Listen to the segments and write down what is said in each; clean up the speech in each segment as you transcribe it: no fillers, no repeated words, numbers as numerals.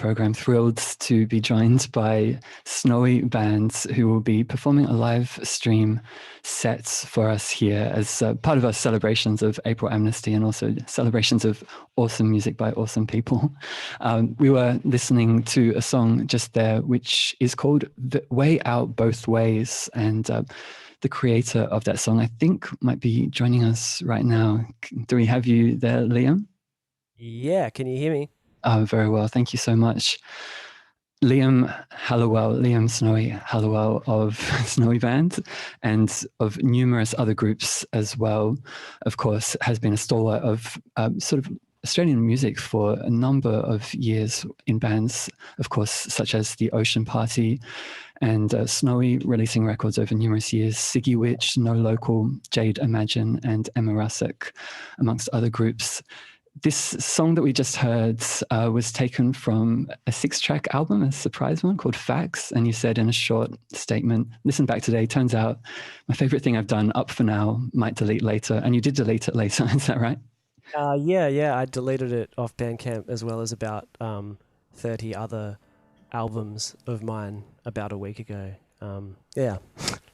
program. Thrilled to be joined by Snowy Band, who will be performing a live stream set for us here as part of our celebrations of April Amnesty and also celebrations of awesome music by awesome people. We were listening to a song just there, which is called The Way Out Both Ways. And the creator of that song, I think, might be joining us right now. Do we have you there, Liam? Yeah, can you hear me? Oh, very well. Thank you so much. Liam Snowy Hallowell of Snowy Band and of numerous other groups as well, of course, has been a stalwart of sort of Australian music for a number of years in bands, of course, such as the Ocean Party and Snowy releasing records over numerous years, Siggy Witch, No Local, Jade Imagine, and Emma Russack, amongst other groups. This song that we just heard was taken from a 6-track album, a surprise one called Facts. And you said in a short statement, listen back today, turns out my favorite thing I've done up for now, might delete later. And you did delete it later, is that right? Yeah, I deleted it off Bandcamp as well as about 30 other albums of mine about a week ago. Yeah.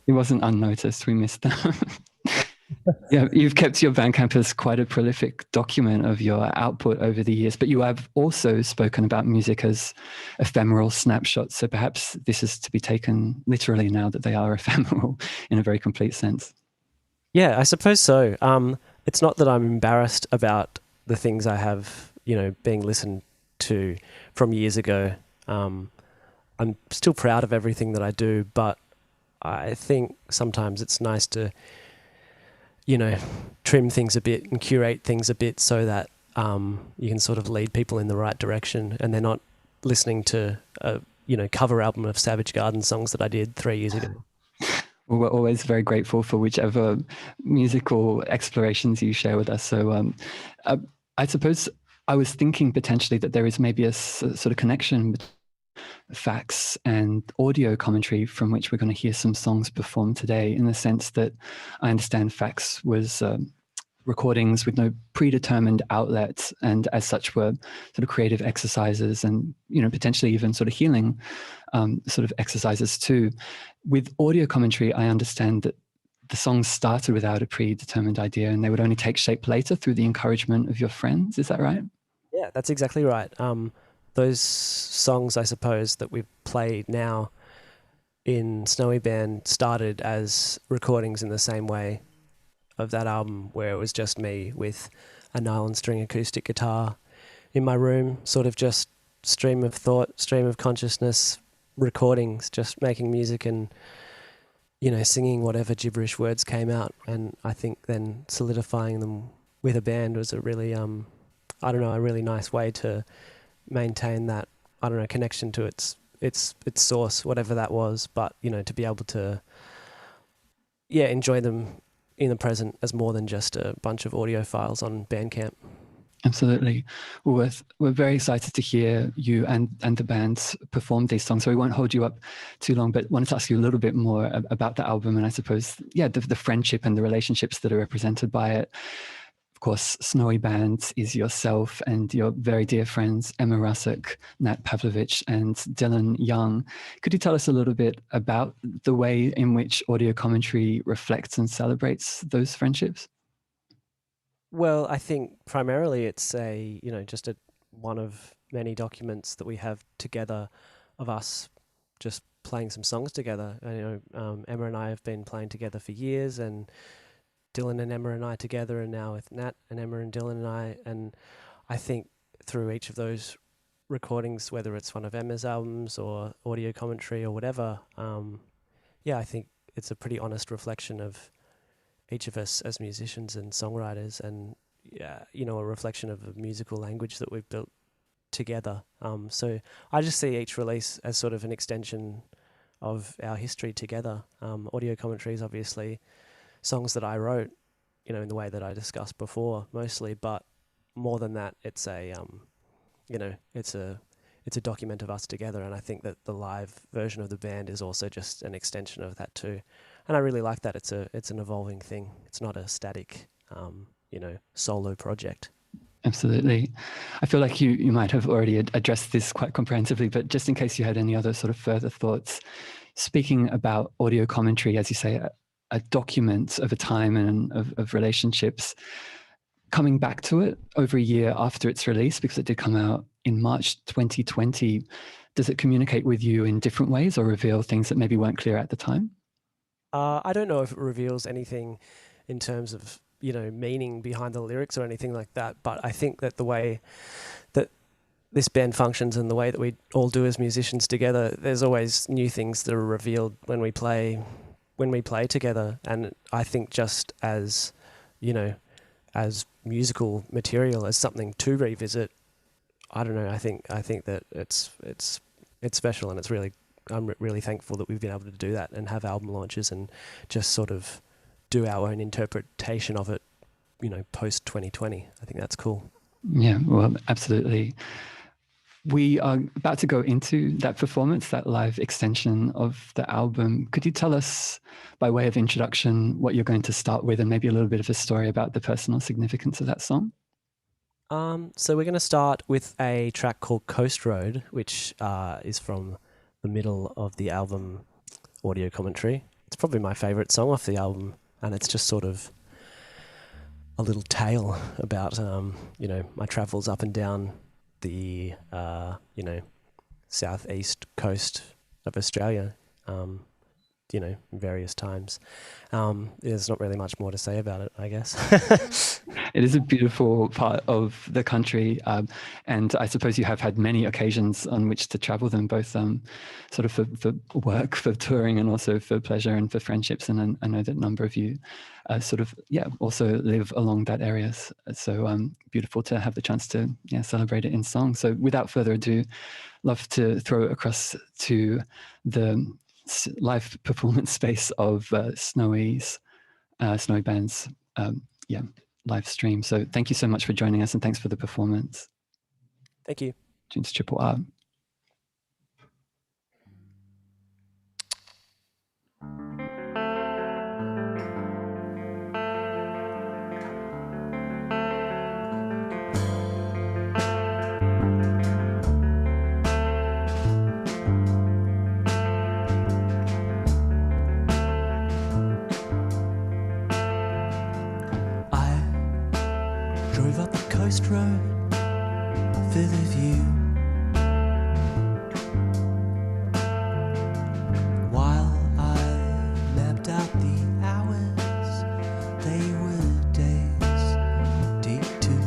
It wasn't unnoticed, we missed them. Yeah, you've kept your Bandcamp as quite a prolific document of your output over the years, but you have also spoken about music as ephemeral snapshots. So perhaps this is to be taken literally now that they are ephemeral in a very complete sense. Yeah, I suppose so. It's not that I'm embarrassed about the things I have, being listened to from years ago. I'm still proud of everything that I do, but I think sometimes it's nice to trim things a bit and curate things a bit so that you can sort of lead people in the right direction and they're not listening to a cover album of Savage Garden songs that I did 3 years ago. Well, we're always very grateful for whichever musical explorations you share with us. So I suppose I was thinking potentially that there is maybe a sort of connection between Facts and audio commentary from which we're going to hear some songs performed today, in the sense that I understand Facts was recordings with no predetermined outlets, and as such were sort of creative exercises and potentially even sort of healing sort of exercises too. With audio commentary, I understand that the songs started without a predetermined idea and they would only take shape later through the encouragement of your friends. Is that right? Yeah, that's exactly right. Those songs, I suppose, that we've played now in Snowy Band started as recordings in the same way of that album, where it was just me with a nylon string acoustic guitar in my room, sort of just stream of thought, stream of consciousness, recordings, just making music and, singing whatever gibberish words came out. And I think then solidifying them with a band was a really, a really nice way to maintain that, connection to its source, whatever that was, but to be able to enjoy them in the present as more than just a bunch of audio files on Bandcamp. Absolutely. Well, we're very excited to hear you and the band perform these songs. So we won't hold you up too long, but wanted to ask you a little bit more about the album and I suppose, the friendship and the relationships that are represented by it. Of course, Snowy Band is yourself and your very dear friends, Emma Russack, Nat Pavlovich, and Dylan Young. Could you tell us a little bit about the way in which audio commentary reflects and celebrates those friendships? Well, I think primarily it's just one of many documents that we have together of us just playing some songs together. Emma and I have been playing together for years, and Dylan and Emma and I together, and now with Nat and Emma and Dylan and I think through each of those recordings, whether it's one of Emma's albums or audio commentary or whatever, I think it's a pretty honest reflection of each of us as musicians and songwriters, and a reflection of a musical language that we've built together. So I just see each release as sort of an extension of our history together. Audio commentary is obviously songs that I wrote, in the way that I discussed before, mostly. But more than that, it's a document of us together. And I think that the live version of the band is also just an extension of that too. And I really like that. It's an evolving thing. It's not a static, solo project. Absolutely. I feel like you might have already addressed this quite comprehensively, but just in case you had any other sort of further thoughts, speaking about audio commentary, as you say, a document of a time and of relationships, coming back to it over a year after its release, because it did come out in March 2020, does it communicate with you in different ways or reveal things that maybe weren't clear at the time? I don't know if it reveals anything in terms of, meaning behind the lyrics or anything like that, but I think that the way that this band functions and the way that we all do as musicians together, there's always new things that are revealed when we play together. And I think just as, as musical material, as something to revisit, I don't know, I think that it's special, and I'm really thankful that we've been able to do that and have album launches and just sort of do our own interpretation of it, post 2020. I think that's cool. Yeah, well, absolutely. We are about to go into that performance, that live extension of the album. Could you tell us, by way of introduction, what you're going to start with, and maybe a little bit of a story about the personal significance of that song? So we're going to start with a track called Coast Road, which is from the middle of the album audio commentary. It's probably my favourite song off the album, and it's just sort of a little tale about, my travels up and down the, southeast coast of Australia, various times. There's not really much more to say about it, I guess. It is a beautiful part of the country, and I suppose you have had many occasions on which to travel them, both sort of for work, for touring, and also for pleasure and for friendships. And I know that a number of you also live along that area. So beautiful to have the chance to celebrate it in song. So without further ado, love to throw it across to the live performance space of Snowy Band's live stream. So thank you so much for joining us, and thanks for the performance. Thank you. Tunes Triple R. Drove up the coast road for the view, while I mapped out the hours. They were days deep too.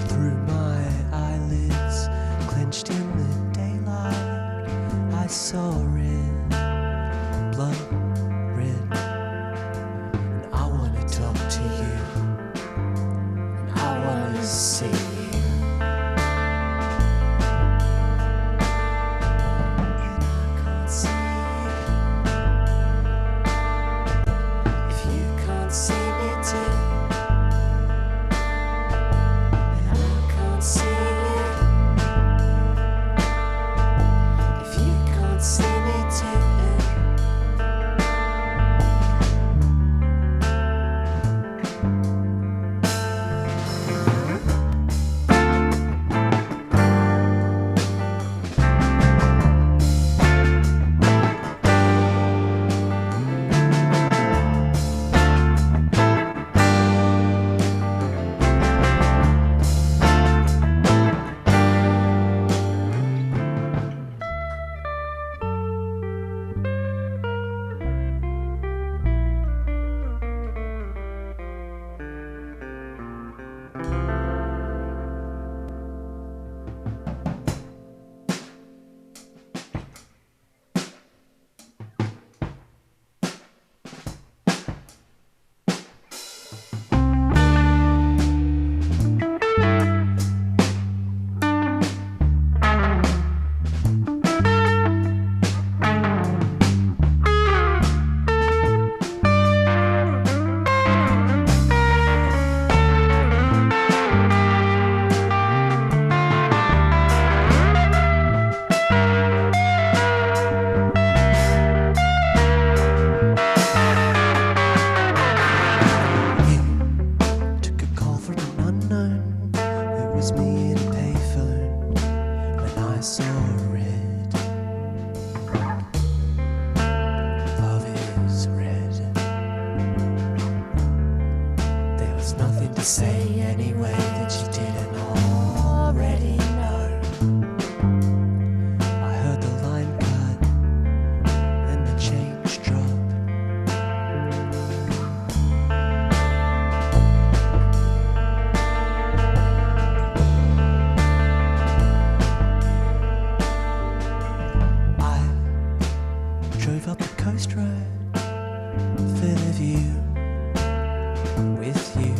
Through my eyelids, clenched in the daylight, I saw red, blood red. And I wanna talk to you, and I wanna see you. And I can't see you if you can't see me too. See you if you can't see me too. calls me in a payphone when I saw red. Love is red. There was nothing to say anyway that you didn't already know. I heard the line cut and the change drop. Drove up the coast road, Fairview, with you.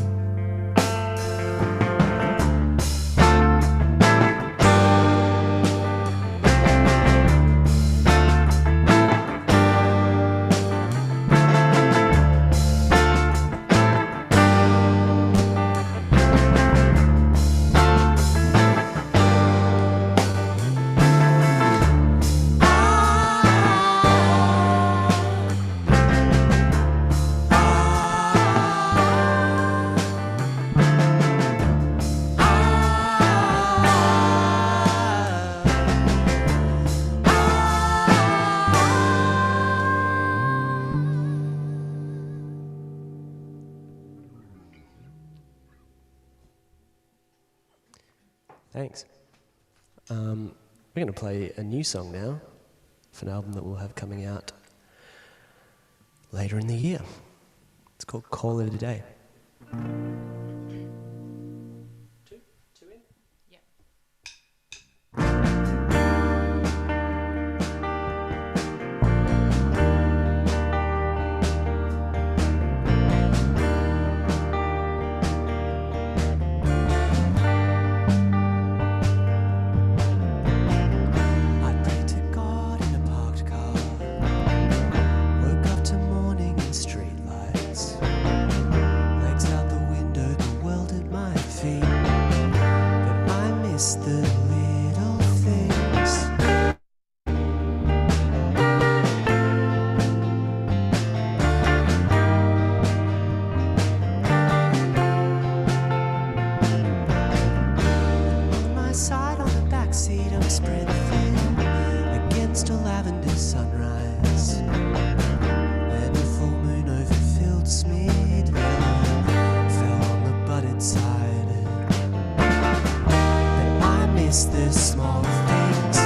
Thanks. We're going to play a new song now for an album that we'll have coming out later in the year. It's called Call It a Day. Two in? Yeah. I prayed to God in a parked car. Woke up to morning and street lights. Legs out the window, the world at my feet. But I miss the little things. On my side on the back seat, I'm spread thin against a lavender sunrise. And a full moon over fields smeared yellow fell on the budded side. But I miss the small things.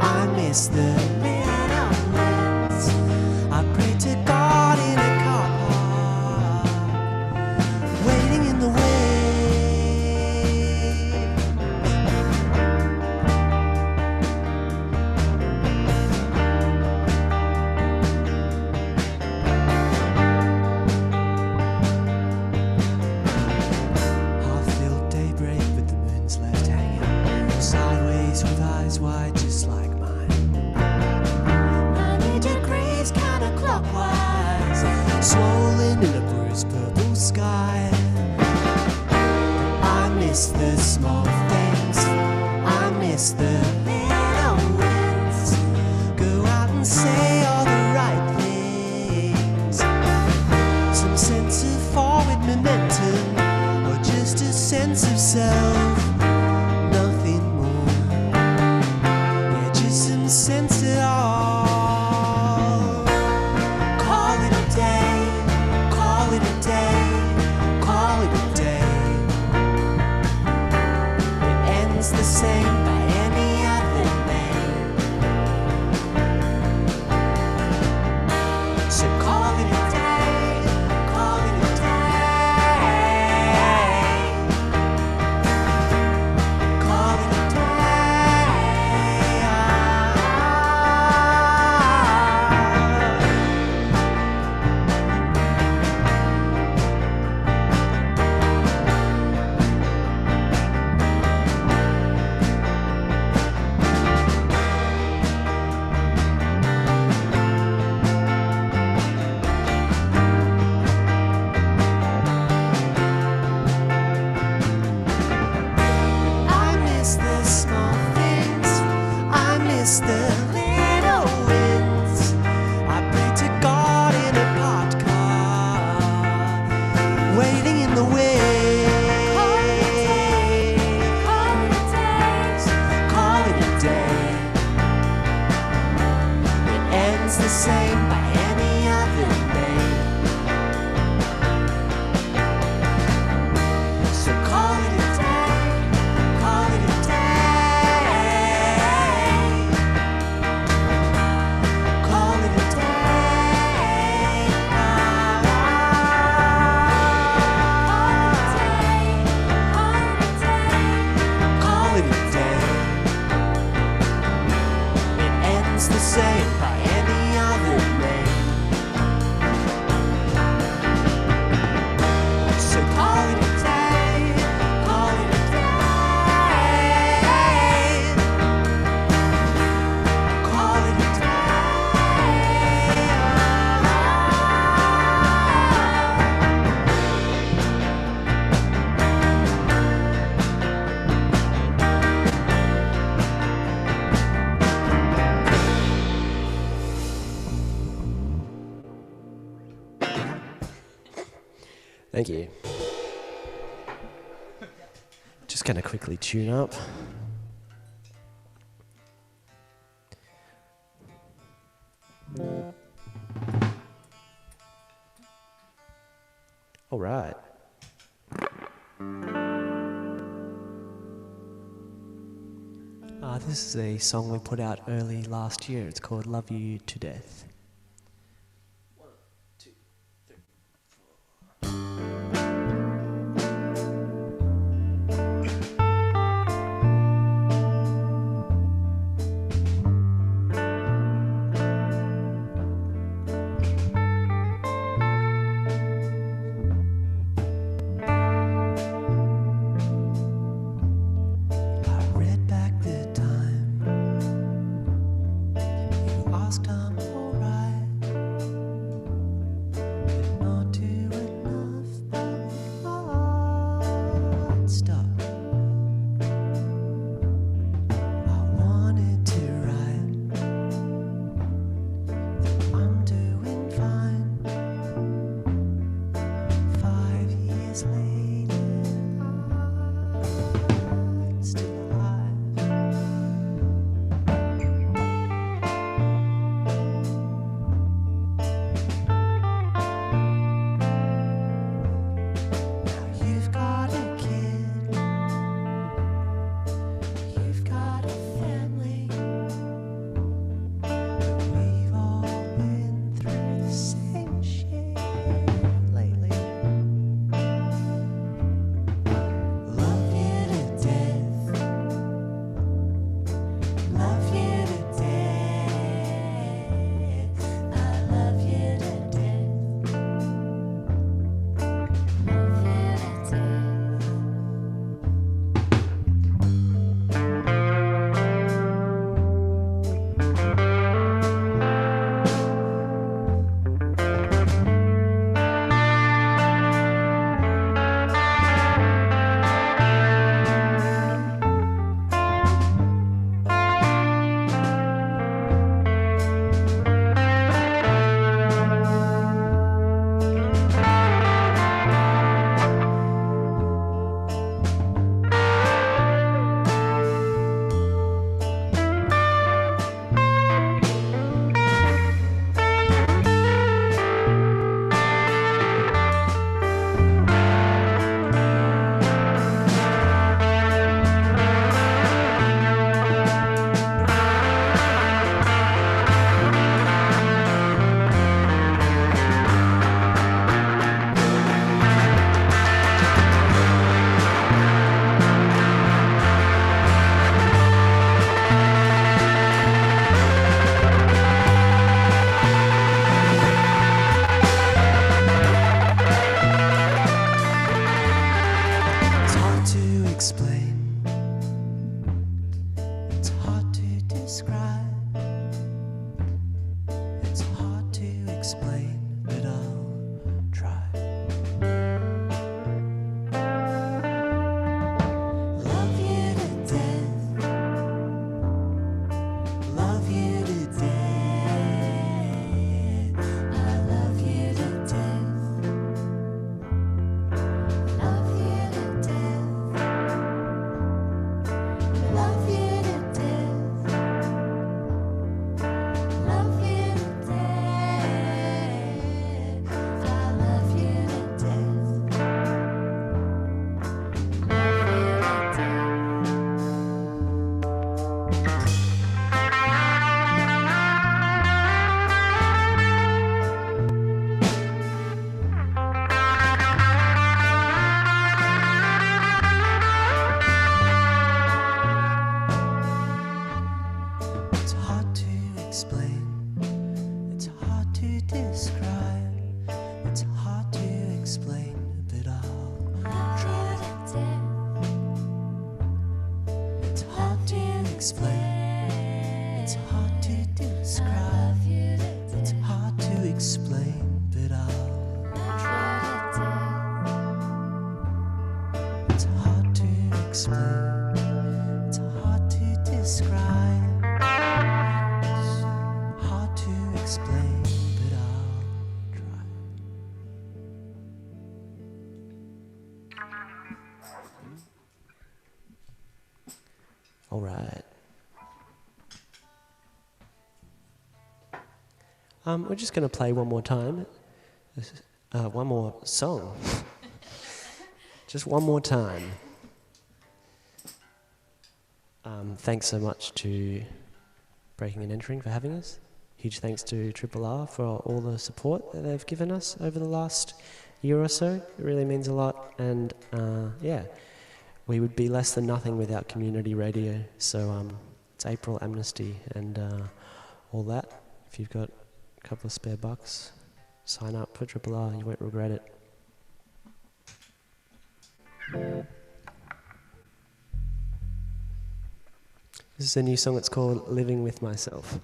I miss the little wins. I pray to God in a car park, waiting in the wind. Half-filled daybreak, but the moon's left hanging sideways with eyes wide, just like mine. 90 degrees counterclockwise, swollen in a bruised purple sky. I miss the small things. I miss the little wins. Go out and say all the right things. Some sense of forward momentum, or just a sense of self. Nothing more. Yeah, just some sense at all. Call it a day. Call it a day. Call it a day. It ends the same by any other name. So call it a day. Call it a day. Call it a I miss the small things. I miss the little wins. I pray to God in a parked car, waiting in the wind. Call it a day. Call Thank you. Just going to quickly tune up. All right. This is a song we put out early last year. It's called Love You to Death. All right. We're just going to play one more time. One more song. Just one more time. Thanks so much to Breaking and Entering for having us. Huge thanks to RRR for all the support that they've given us over the last year or so. It really means a lot. And we would be less than nothing without community radio. So it's April Amnesty and all that. If you've got a couple of spare bucks, sign up for RRR, you won't regret it. This is a new song, it's called Living With Myself.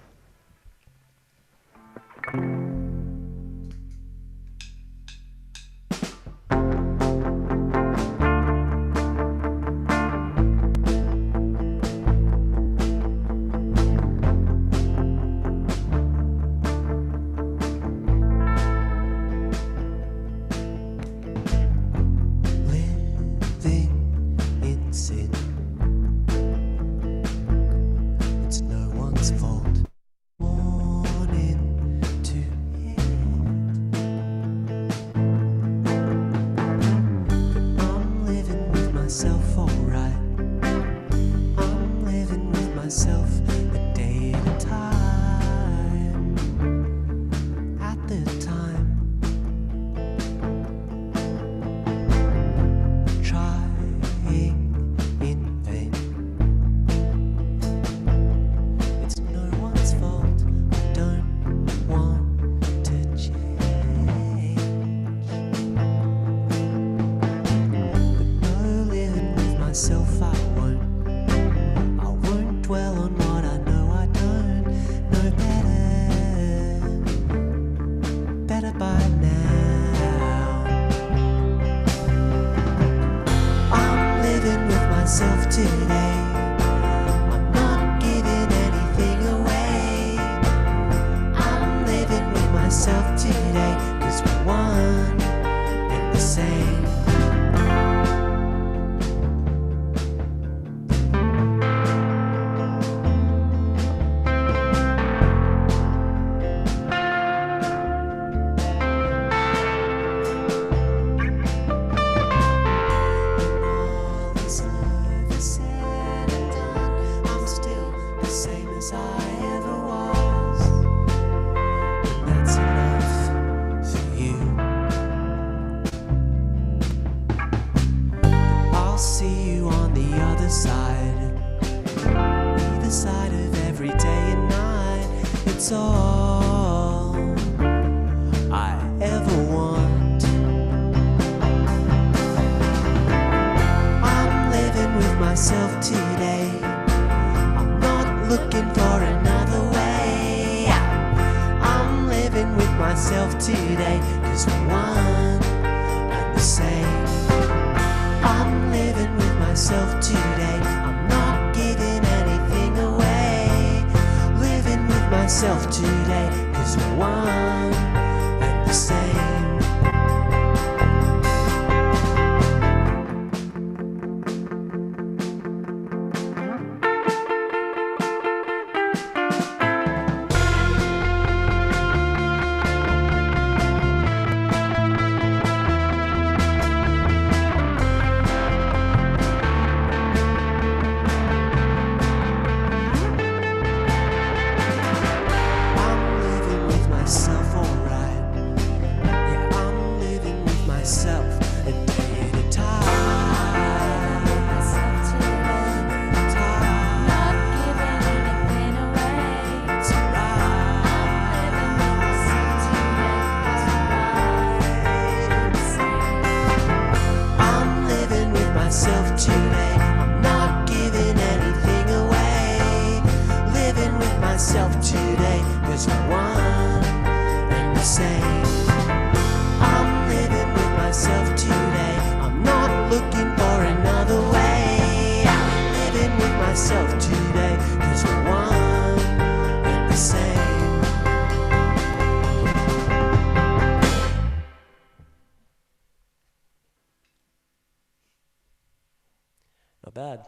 Not bad.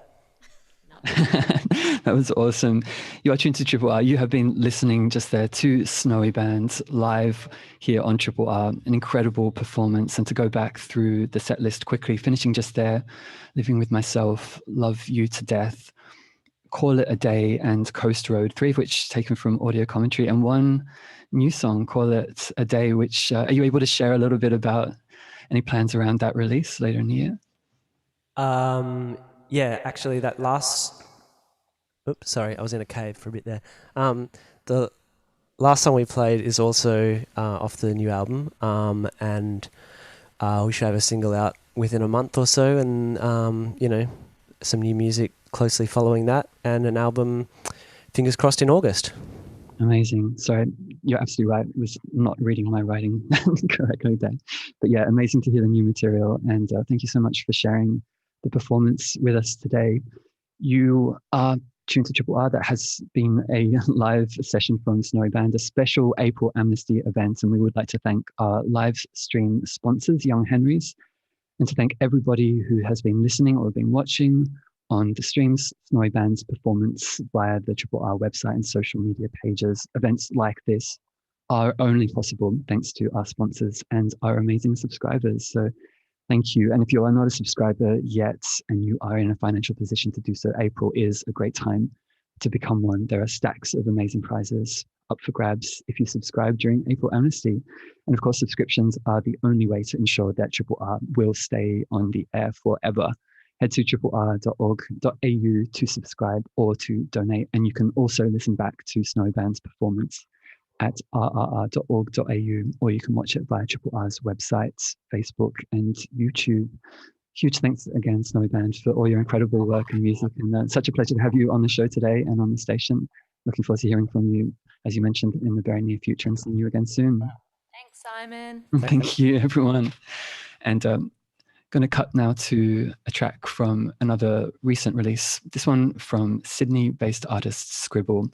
Not That was awesome. You are tuned to Triple R. You have been listening just there to Snowy Band live here on Triple R. An incredible performance. And to go back through the set list quickly, finishing just there, Living With Myself, Love You to Death, Call It a Day, and Coast Road, 3 of which taken from audio commentary, and one new song, Call It a Day, which are you able to share a little bit about any plans around that release later in the year? Yeah, actually that last... Oops, sorry, I was in a cave for a bit there. The last song we played is also off the new album, and we should have a single out within a month or so, and some new music closely following that, and an album, fingers crossed, in August. Amazing. Sorry, you're absolutely right. I was not reading my writing correctly there. But yeah, amazing to hear the new material. And thank you so much for sharing the performance with us today. You are tuned to Triple R. That has been a live session from Snowy Band, a special April Amnesty event. And we would like to thank our live stream sponsors, Young Henrys, and to thank everybody who has been listening or been watching on the streams, Snowy Band's performance via the Triple R website and social media pages. Events like this are only possible thanks to our sponsors and our amazing subscribers. So thank you. And if you are not a subscriber yet and you are in a financial position to do so, April is a great time to become one. There are stacks of amazing prizes up for grabs if you subscribe during April Amnesty. And of course, subscriptions are the only way to ensure that Triple R will stay on the air forever. Head to rrr.org.au to subscribe or to donate. And you can also listen back to Snowy Band's performance at rrr.org.au, or you can watch it via Triple R's website, Facebook, and YouTube. Huge thanks again, Snowy Band, for all your incredible work and music. And such a pleasure to have you on the show today and on the station. Looking forward to hearing from you, as you mentioned, in the very near future, and seeing you again soon. Thanks, Simon. Thank you, everyone. And going to cut now to a track from another recent release, this one from Sydney-based artist Scribble.